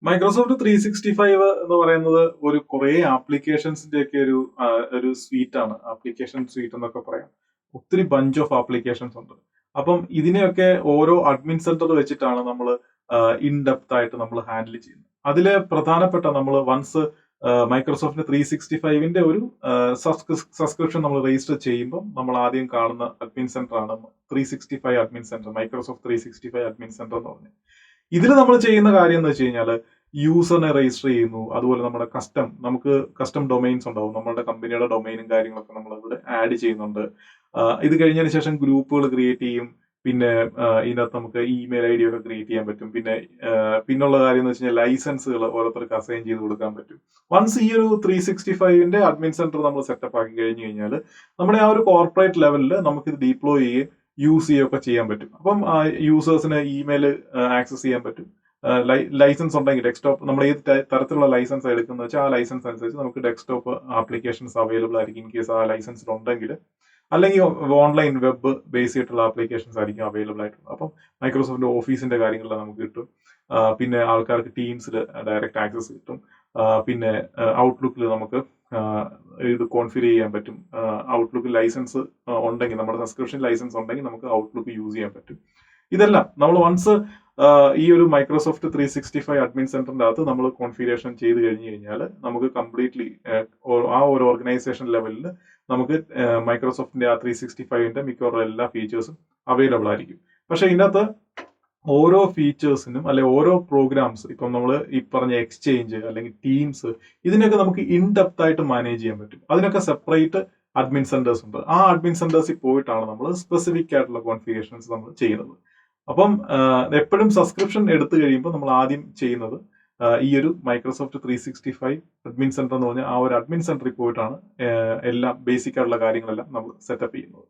Microsoft 365 എന്ന് പറയുന്നത് ഒരു കുറെ ആപ്ലിക്കേഷൻസിന്റെ ഒക്കെ ഒരു സ്വീറ്റ് ആണ്. ആപ്ലിക്കേഷൻ സ്വീറ്റ് എന്നൊക്കെ പറയാം. ഒത്തിരി ബഞ്ച് ഓഫ് ആപ്ലിക്കേഷൻസ് ഉണ്ട്. അപ്പം ഇതിനെയൊക്കെ ഓരോ അഡ്മിൻ സെന്റർ വെച്ചിട്ടാണ് നമ്മൾ ഇൻ ഡെപ്ത് ആയിട്ട് നമ്മൾ ഹാൻഡിൽ ചെയ്യുന്നത്. അതിലെ പ്രധാനപ്പെട്ട നമ്മൾ വൺസ് മൈക്രോസോഫ്റ്റ് 365ന്റെ ഒരു സബ്സ്ക്രിപ്ഷൻ നമ്മൾ രജിസ്റ്റർ ചെയ്യുമ്പോൾ നമ്മൾ ആദ്യം കാണുന്ന അഡ്മിൻ സെന്റർ ആണ് 365 admin centre, Microsoft 365 admin centre എന്ന് പറഞ്ഞത്. ഇതിൽ നമ്മൾ ചെയ്യുന്ന കാര്യം എന്ന് വെച്ച് കഴിഞ്ഞാൽ യൂസറിനെ രജിസ്റ്റർ ചെയ്യുന്നു. അതുപോലെ നമ്മുടെ നമുക്ക് കസ്റ്റം ഡൊമൈൻസ് ഉണ്ടാവും. നമ്മുടെ കമ്പനിയുടെ ഡൊമൈനും കാര്യങ്ങളൊക്കെ നമ്മൾ ഇവിടെ ആഡ് ചെയ്യുന്നുണ്ട്. ഇത് കഴിഞ്ഞതിന് ശേഷം ഗ്രൂപ്പുകൾ ക്രിയേറ്റ് ചെയ്യും. പിന്നെ ഇതിനകത്ത് നമുക്ക് ഇമെയിൽ ഐ ഡി ഒക്കെ ക്രിയേറ്റ് ചെയ്യാൻ പറ്റും. പിന്നുള്ള കാര്യം എന്ന് വെച്ച് കഴിഞ്ഞാൽ ലൈസൻസുകൾ ഓരോരുത്തർക്ക് അസൈൻ ചെയ്ത് കൊടുക്കാൻ പറ്റും. വൺസ് ഈ ഒരു 365ന്റെ അഡ്മിൻ സെന്റർ നമ്മൾ സെറ്റപ്പ് ആക്കി കഴിഞ്ഞു കഴിഞ്ഞാൽ നമ്മുടെ ആ ഒരു കോർപ്പറേറ്റ് ലെവലിൽ നമുക്ക് ഇത് ഡീപ്ലോയ് ചെയ്യുകയും യൂസ് ചെയ്യുകയൊക്കെ ചെയ്യാൻ പറ്റും. അപ്പം യൂസേഴ്സിന് ഇമെയിൽ ആക്സസ് ചെയ്യാൻ പറ്റും. ലൈസൻസ് ഉണ്ടെങ്കിൽ ഡെസ്ക്ടോപ്പ് നമ്മൾ ഏത് തരത്തിലുള്ള ലൈസൻസ് എടുക്കുന്നത് വെച്ചാൽ ആ ലൈസൻസ് അനുസരിച്ച് നമുക്ക് ഡെസ്ക്ടോപ്പ് ആപ്ലിക്കേഷൻസ് അവൈലബിൾ ആയിരിക്കും. ഇൻ കേസ് ആ ലൈസൻസിൽ ഉണ്ടെങ്കിൽ, അല്ലെങ്കിൽ ഓൺലൈൻ വെബ് ബേസ് ചെയ്തിട്ടുള്ള ആപ്ലിക്കേഷൻസ് ആയിരിക്കും അവൈലബിൾ ആയിട്ടുള്ളത്. അപ്പം മൈക്രോസോഫ്റ്റിന്റെ ഓഫീസിന്റെ കാര്യങ്ങളിൽ നമുക്ക് കിട്ടും. പിന്നെ ആൾക്കാർക്ക് ടീംസിൽ ഡയറക്റ്റ് ആക്സസ് കിട്ടും. പിന്നെ ഔട്ട്ലുക്കിൽ നമുക്ക് ഇത് കോൺഫിഗർ ചെയ്യാൻ പറ്റും. ഔട്ട്ലുക്ക് ലൈസൻസ് ഉണ്ടെങ്കിൽ, നമ്മുടെ സബ്സ്ക്രിപ്ഷൻ ലൈസൻസ് ഉണ്ടെങ്കിൽ നമുക്ക് ഔട്ട്ലുക്ക് യൂസ് ചെയ്യാൻ പറ്റും. ഇതെല്ലാം നമ്മൾ വൺസ് ഈ ഒരു മൈക്രോസോഫ്റ്റ് 365 അഡ്മിൻ സെന്ററിന്റെ അകത്ത് നമ്മൾ കോൺഫിഗറേഷൻ ചെയ്ത് കഴിഞ്ഞു കഴിഞ്ഞാൽ നമുക്ക് കംപ്ലീറ്റ്ലി ആ ഒരു ഓർഗനൈസേഷൻ ലെവലിൽ നമുക്ക് മൈക്രോസോഫ്റ്റിന്റെ ആ 365ന്റെ മിക്കവാറും എല്ലാ ഫീച്ചേഴ്സും അവൈലബിൾ ആയിരിക്കും. പക്ഷെ ഇതിനകത്ത് ഓരോ ഫീച്ചേഴ്സിനും അല്ലെ ഓരോ പ്രോഗ്രാംസ്, ഇപ്പം നമ്മൾ ഈ പറഞ്ഞ എക്സ്ചേഞ്ച് അല്ലെങ്കിൽ ടീംസ്, ഇതിനൊക്കെ നമുക്ക് ഇൻ ഡെപ്ത് ആയിട്ട് മാനേജ് ചെയ്യാൻ പറ്റും. അതിനൊക്കെ സെപ്പറേറ്റ് അഡ്മിൻ സെന്റേഴ്സ് ഉണ്ട്. ആ അഡ്മിൻ സെന്റേഴ്സിൽ പോയിട്ടാണ് നമ്മൾ സ്പെസിഫിക് ആയിട്ടുള്ള കോൺഫിഗറേഷൻസ് നമ്മൾ ചെയ്യുന്നത്. അപ്പം എപ്പോഴും സബ്സ്ക്രിപ്ഷൻ എടുത്തു കഴിയുമ്പോൾ നമ്മൾ ആദ്യം ചെയ്യുന്നത് ഈ ഒരു മൈക്രോസോഫ്റ്റ് 365 അഡ്മിൻ സെന്റർ എന്ന് പറഞ്ഞാൽ ആ ഒരു അഡ്മിൻ സെന്ററിൽ പോയിട്ടാണ് എല്ലാം ബേസിക് ആയിട്ടുള്ള കാര്യങ്ങളെല്ലാം നമ്മൾ സെറ്റപ്പ് ചെയ്യുന്നത്.